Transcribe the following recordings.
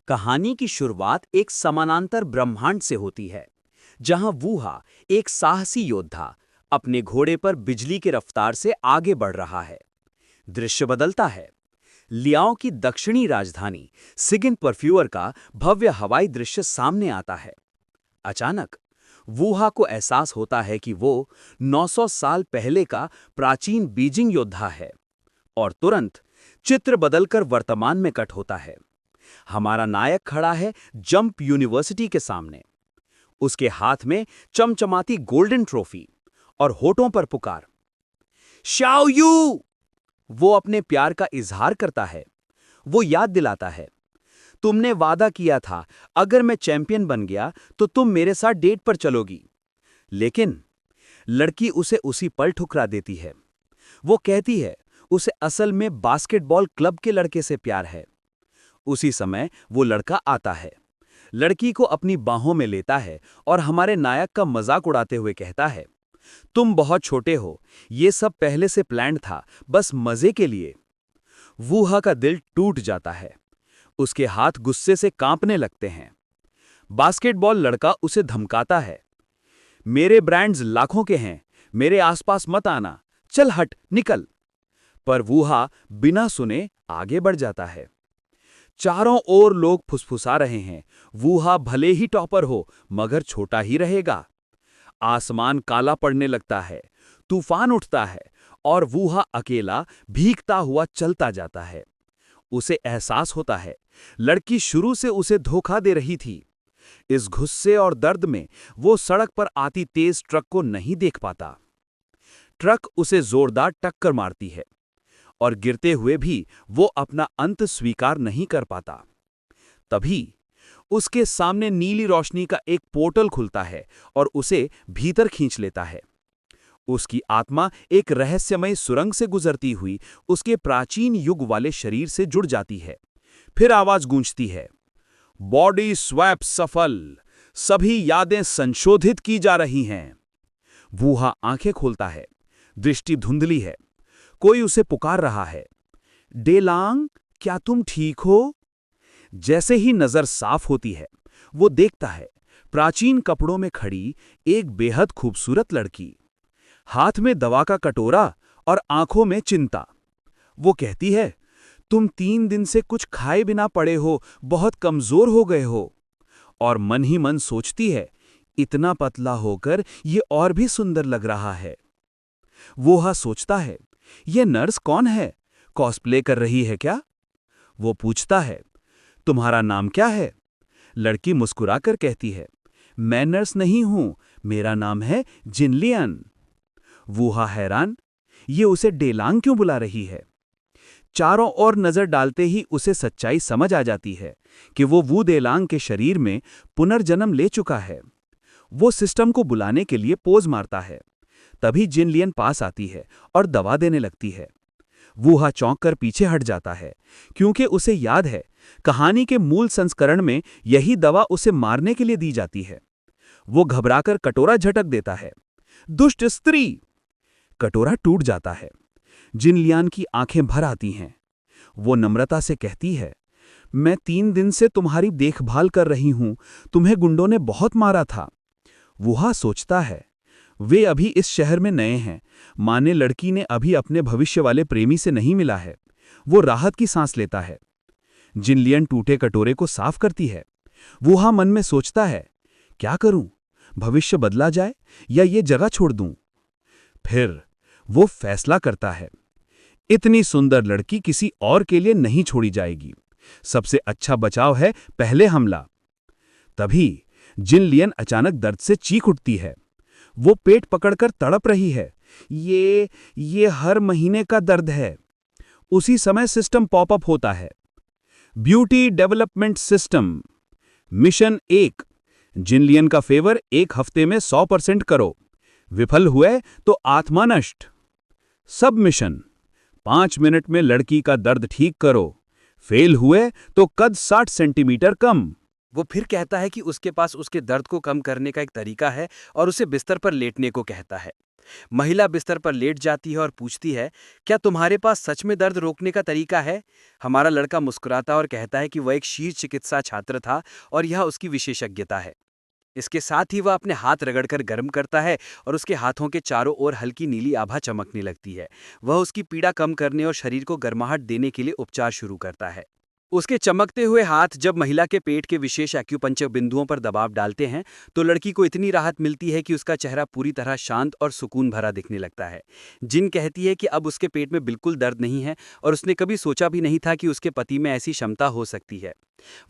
कहानी की शुरुआत एक समानांतर ब्रह्मांड से होती है, जहां वूहा, एक साहसी योद्धा, अपने घोड़े पर बिजली की रफ्तार से आगे बढ़ रहा है। दृश्य बदलता है। लियाओ की दक्षिणी राजधानी सिगिन परफ्यूअर का भव्य हवाई दृश्य सामने आता है। अचानक वूहा को एहसास होता है कि वो 900 साल पहले का प्राचीन बीजिंग योद्धा है, और तुरंत चित्र बदलकर वर्तमान में कट होता है। हमारा नायक खड़ा है जंप यूनिवर्सिटी के सामने। उसके हाथ में चमचमाती गोल्डन ट्रॉफी और होठों पर पुकार, शाओ यू। वो अपने प्यार का इजहार करता है। वो याद दिलाता है, तुमने वादा किया था अगर मैं चैंपियन बन गया तो तुम मेरे साथ डेट पर चलोगी। लेकिन लड़की उसे उसी पल ठुकरा देती है। वो कहती है उसे असल में बास्केटबॉल क्लब के लड़के से प्यार है। उसी समय वो लड़का आता है, लड़की को अपनी बाहों में लेता है और हमारे नायक का मजाक उड़ाते हुए कहता है, तुम बहुत छोटे हो, ये सब पहले से प्लान्ड था, बस मजे के लिए। वूहा का दिल टूट जाता है। उसके हाथ गुस्से से कांपने लगते हैं। बास्केटबॉल लड़का उसे धमकाता है, मेरे ब्रांड्स लाखों के हैं, मेरे आसपास मत आना, चल हट निकल। पर वूहा बिना सुने आगे बढ़ जाता है। चारों ओर लोग फुसफुसा रहे हैं, वूहा भले ही टॉपर हो मगर छोटा ही रहेगा। आसमान काला पड़ने लगता है, तूफान उठता है और वूहा अकेला भीगता हुआ चलता जाता है। उसे एहसास होता है लड़की शुरू से उसे धोखा दे रही थी। इस गुस्से और दर्द में वो सड़क पर आती तेज ट्रक को नहीं देख पाता। ट्रक उसे जोरदार टक्कर मारती है और गिरते हुए भी वो अपना अंत स्वीकार नहीं कर पाता। तभी उसके सामने नीली रोशनी का एक पोर्टल खुलता है और उसे भीतर खींच लेता है। उसकी आत्मा एक रहस्यमय सुरंग से गुजरती हुई उसके प्राचीन युग वाले शरीर से जुड़ जाती है। फिर आवाज गूंजती है, बॉडी स्वैप सफल, सभी यादें संशोधित की जा रही हैं। वूहा आंखें खोलता है, दृष्टि धुंधली है। कोई उसे पुकार रहा है, डेलांग, क्या तुम ठीक हो? जैसे ही नजर साफ होती है, वो देखता है प्राचीन कपड़ों में खड़ी एक बेहद खूबसूरत लड़की, हाथ में दवा का कटोरा और आंखों में चिंता। वो कहती है, तुम 3 दिन से कुछ खाए बिना पड़े हो, बहुत कमजोर हो गए हो। और मन ही मन सोचती है, इतना पतला होकर ये और भी सुंदर लग रहा है। वो सोचता है, ये नर्स कौन है? कॉस्प्ले कर रही है क्या? वो पूछता है, तुम्हारा नाम क्या है? लड़की मुस्कुराकर कहती है, मैं नर्स नहीं हूं, मेरा नाम है जिनलियन। वूहा हैरान, ये उसे डेलांग क्यों बुला रही है? चारों ओर नजर डालते ही उसे सच्चाई समझ आ जाती है कि वो वू देलांग के शरीर में पुनर्जन्म ले चुका है। वो सिस्टम को बुलाने के लिए पोज मारता है। तभी जिनलियन पास आती है और दवा देने लगती है। वूहा चौंक कर पीछे हट जाता है, क्योंकि उसे याद है कहानी के मूल संस्करण में यही दवा उसे मारने के लिए दी जाती है। वो घबराकर कटोरा झटक देता है, दुष्ट स्त्री! कटोरा टूट जाता है। जिनलियन की आंखें भर आती हैं। वो नम्रता से कहती है, मैं 3 दिन से तुम्हारी देखभाल कर रही हूं, तुम्हें गुंडों ने बहुत मारा था। वूहा सोचता है, वे अभी इस शहर में नए हैं, माने लड़की ने अभी अपने भविष्य वाले प्रेमी से नहीं मिला है। वो राहत की सांस लेता है। जिनलियन टूटे कटोरे को साफ करती है। वूहा मन में सोचता है, क्या करूं? भविष्य बदला जाए या ये जगह छोड़ दूं? फिर वो फैसला करता है, इतनी सुंदर लड़की किसी और के लिए नहीं छोड़ी जाएगी। सबसे अच्छा बचाव है पहले हमला। तभी जिनलियन अचानक दर्द से चीख उठती है। वो पेट पकड़कर तड़प रही है। ये हर महीने का दर्द है। उसी समय सिस्टम पॉपअप होता है, ब्यूटी डेवलपमेंट सिस्टम। मिशन 1, जिनलियन का फेवर 1 हफ्ते में 100% करो। विफल हुए तो आत्मा नष्ट। सब मिशन, 5 मिनट में लड़की का दर्द ठीक करो। फेल हुए तो कद 60 सेंटीमीटर कम। वो फिर कहता है कि उसके पास उसके दर्द को कम करने का एक तरीका है और उसे बिस्तर पर लेटने को कहता है। महिला बिस्तर पर लेट जाती है और पूछती है, क्या तुम्हारे पास सच में दर्द रोकने का तरीका है? हमारा लड़का मुस्कुराता और कहता है कि वह एक शीर्ष चिकित्सा छात्र था और यह उसकी विशेषज्ञता है। इसके साथ ही वह अपने हाथ रगड़कर गर्म करता है और उसके हाथों के चारों ओर हल्की नीली आभा चमकने लगती है। वह उसकी पीड़ा कम करने और शरीर को गर्माहट देने के लिए उपचार शुरू करता है। उसके चमकते हुए हाथ जब महिला के पेट के विशेष एक्यूपंक्चर बिंदुओं पर दबाव डालते हैं तो लड़की को इतनी राहत मिलती है कि उसका चेहरा पूरी तरह शांत और सुकून भरा दिखने लगता है। जिन कहती है कि अब उसके पेट में बिल्कुल दर्द नहीं है और उसने कभी सोचा भी नहीं था कि उसके पति में ऐसी क्षमता हो सकती है।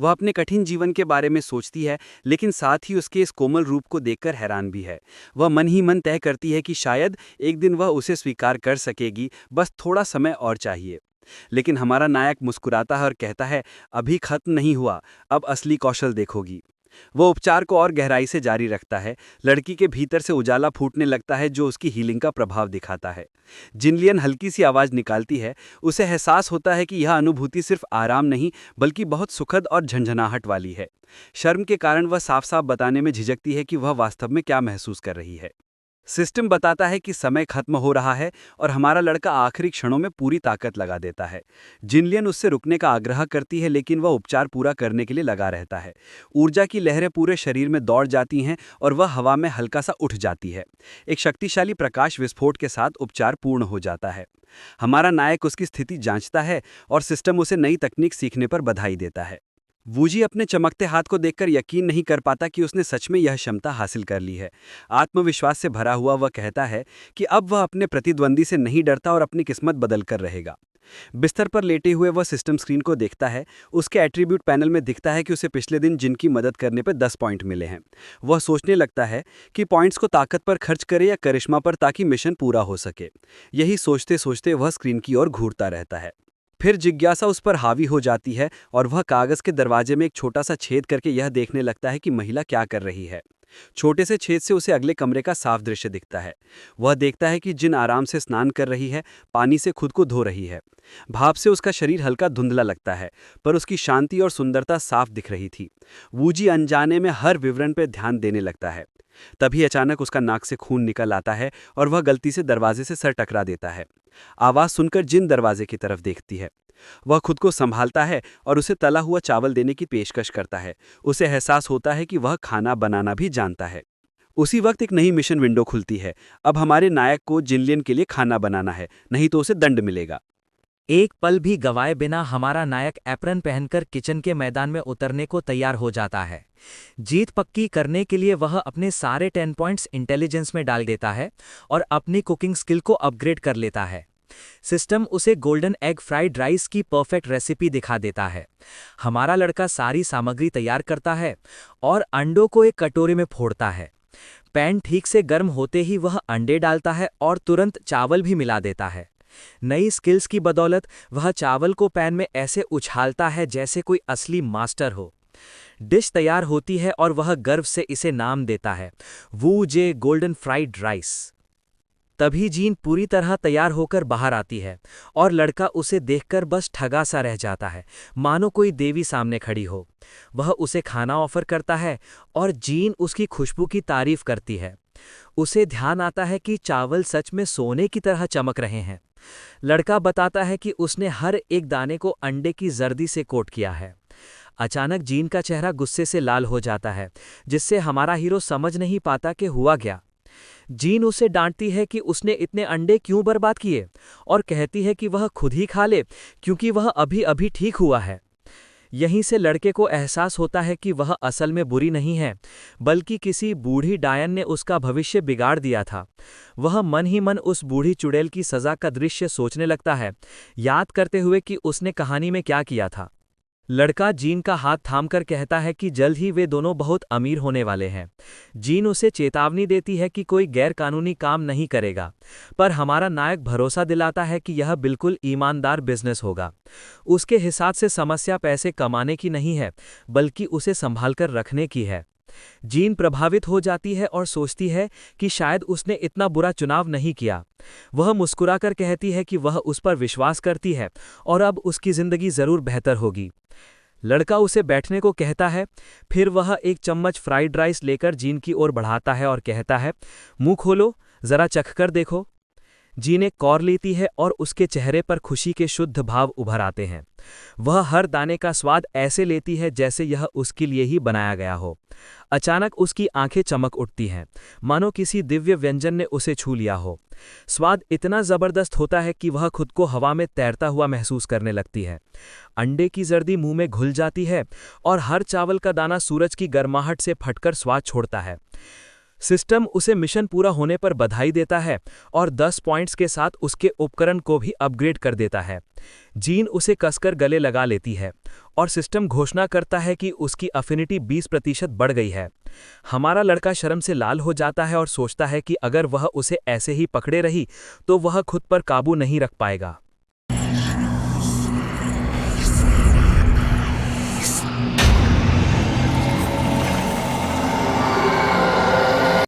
वह अपने कठिन जीवन के बारे में सोचती है, लेकिन साथ ही उसके इस कोमल रूप को देखकर हैरान भी है। वह मन ही मन तय करती है कि शायद एक दिन वह उसे स्वीकार कर सकेगी, बस थोड़ा समय और चाहिए। लेकिन हमारा नायक मुस्कुराता है और कहता है, अभी खत्म नहीं हुआ, अब असली कौशल देखोगी। वो उपचार को और गहराई से जारी रखता है। लड़की के भीतर से उजाला फूटने लगता है जो उसकी हीलिंग का प्रभाव दिखाता है। जिनलियन हल्की सी आवाज निकालती है। उसे एहसास होता है कि यह अनुभूति सिर्फ आराम नहीं बल्कि बहुत सुखद और झंझनाहट वाली है। शर्म के कारण वह साफ साफ बताने में झिझकती है कि वह वास्तव में क्या महसूस कर रही है। सिस्टम बताता है कि समय खत्म हो रहा है और हमारा लड़का आखिरी क्षणों में पूरी ताकत लगा देता है। जिनलियन उससे रुकने का आग्रह करती है, लेकिन वह उपचार पूरा करने के लिए लगा रहता है। ऊर्जा की लहरें पूरे शरीर में दौड़ जाती हैं और वह हवा में हल्का सा उठ जाती है। एक शक्तिशाली प्रकाश विस्फोट के साथ उपचार पूर्ण हो जाता है। हमारा नायक उसकी स्थिति जांचता है और सिस्टम उसे नई तकनीक सीखने पर बधाई देता है। वूजी अपने चमकते हाथ को देखकर यकीन नहीं कर पाता कि उसने सच में यह क्षमता हासिल कर ली है। आत्मविश्वास से भरा हुआ वह कहता है कि अब वह अपने प्रतिद्वंदी से नहीं डरता और अपनी किस्मत बदल कर रहेगा। बिस्तर पर लेटे हुए वह सिस्टम स्क्रीन को देखता है। उसके एट्रीब्यूट पैनल में दिखता है कि उसे पिछले दिन जिनकी मदद करने पर 10 पॉइंट मिले हैं। वह सोचने लगता है कि पॉइंट्स को ताकत पर खर्च करे या करिश्मा पर, ताकि मिशन पूरा हो सके। यही सोचते सोचते वह स्क्रीन की ओर घूरता रहता है। फिर जिज्ञासा उस पर हावी हो जाती है और वह कागज के दरवाजे में एक छोटा सा छेद करके यह देखने लगता है कि महिला क्या कर रही है। छोटे से छेद से उसे अगले कमरे का साफ दृश्य दिखता है। वह देखता है कि जिन आराम से स्नान कर रही है, पानी से खुद को धो रही है। भाप से उसका शरीर हल्का धुंधला लगता है, पर उसकी शांति और सुंदरता साफ दिख रही थी। वूजी अनजाने में हर विवरण पर ध्यान देने लगता है। तभी अचानक उसका नाक से खून निकल आता है और वह गलती से दरवाजे से सर टकरा देता है। आवाज सुनकर जिन दरवाजे की तरफ देखती है। वह खुद को संभालता है और उसे तला हुआ चावल देने की पेशकश करता है। उसे एहसास होता है कि वह खाना बनाना भी जानता है। उसी वक्त एक नई मिशन विंडो खुलती है। अब हमारे नायक को जिनलियन के लिए खाना बनाना है, नहीं तो उसे दंड मिलेगा। एक पल भी गंवाए बिना हमारा नायक एप्रन पहनकर किचन के मैदान में उतरने को तैयार हो जाता है। जीत पक्की करने के लिए वह अपने सारे 10 पॉइंट्स इंटेलिजेंस में डाल देता है और अपनी कुकिंग स्किल को अपग्रेड कर लेता है। सिस्टम उसे गोल्डन एग फ्राइड राइस की परफेक्ट रेसिपी दिखा देता है। हमारा लड़का सारी सामग्री तैयार करता है और अंडों को एक कटोरे में फोड़ता है। पैन ठीक से गर्म होते ही वह अंडे डालता है और तुरंत चावल भी मिला देता है। नई स्किल्स की बदौलत वह चावल को पैन में ऐसे उछालता है जैसे कोई असली मास्टर हो। डिश तैयार होती है और वह गर्व से इसे नाम देता है, वू जे गोल्डन फ्राइड राइस। तभी जीन पूरी तरह तैयार होकर बाहर आती है और लड़का उसे देखकर बस ठगा सा रह जाता है, मानो कोई देवी सामने खड़ी हो। वह उसे खाना ऑफर करता है और जीन उसकी खुशबू की तारीफ करती है। उसे ध्यान आता है कि चावल सच में सोने की तरह चमक रहे हैं। लड़का बताता है कि उसने हर एक दाने को अंडे की जर्दी से कोट किया है। अचानक जीन का चेहरा गुस्से से लाल हो जाता है, जिससे हमारा हीरो समझ नहीं पाता कि हुआ क्या। जीन उसे डांटती है कि उसने इतने अंडे क्यों बर्बाद किए और कहती है कि वह खुद ही खा ले, क्योंकि वह अभी अभी ठीक हुआ है। यहीं से लड़के को एहसास होता है कि वह असल में बुरी नहीं है, बल्कि किसी बूढ़ी डायन ने उसका भविष्य बिगाड़ दिया था। वह मन ही मन उस बूढ़ी चुड़ैल की सज़ा का दृश्य सोचने लगता है, याद करते हुए कि उसने कहानी में क्या किया था। लड़का जीन का हाथ थामकर कहता है कि जल्द ही वे दोनों बहुत अमीर होने वाले हैं। जीन उसे चेतावनी देती है कि कोई गैरकानूनी काम नहीं करेगा, पर हमारा नायक भरोसा दिलाता है कि यह बिल्कुल ईमानदार बिजनेस होगा। उसके हिसाब से समस्या पैसे कमाने की नहीं है, बल्कि उसे संभालकर रखने की है। जीन प्रभावित हो जाती है और सोचती है कि शायद उसने इतना बुरा चुनाव नहीं किया। वह मुस्कुराकर कहती है कि वह उस पर विश्वास करती है और अब उसकी जिंदगी जरूर बेहतर होगी। लड़का उसे बैठने को कहता है, फिर वह एक चम्मच फ्राइड राइस लेकर जीन की ओर बढ़ाता है और कहता है, मुंह खोलो, जरा चखकर देखो। जीन एक कौर लेती है और उसके चेहरे पर खुशी के शुद्ध भाव उभर आते हैं। वह हर दाने का स्वाद ऐसे लेती है जैसे यह उसके लिए ही बनाया गया हो। अचानक उसकी आंखें चमक उठती हैं, मानो किसी दिव्य व्यंजन ने उसे छू लिया हो। स्वाद इतना जबरदस्त होता है कि वह खुद को हवा में तैरता हुआ महसूस करने लगती है। अंडे की जर्दी मुंह में घुल जाती है और हर चावल का दाना सूरज की गर्माहट से फटकर स्वाद छोड़ता है। सिस्टम उसे मिशन पूरा होने पर बधाई देता है और 10 पॉइंट्स के साथ उसके उपकरण को भी अपग्रेड कर देता है। जीन उसे कसकर गले लगा लेती है और सिस्टम घोषणा करता है कि उसकी अफिनिटी 20% बढ़ गई है। हमारा लड़का शर्म से लाल हो जाता है और सोचता है कि अगर वह उसे ऐसे ही पकड़े रही तो वह खुद पर काबू नहीं रख पाएगा।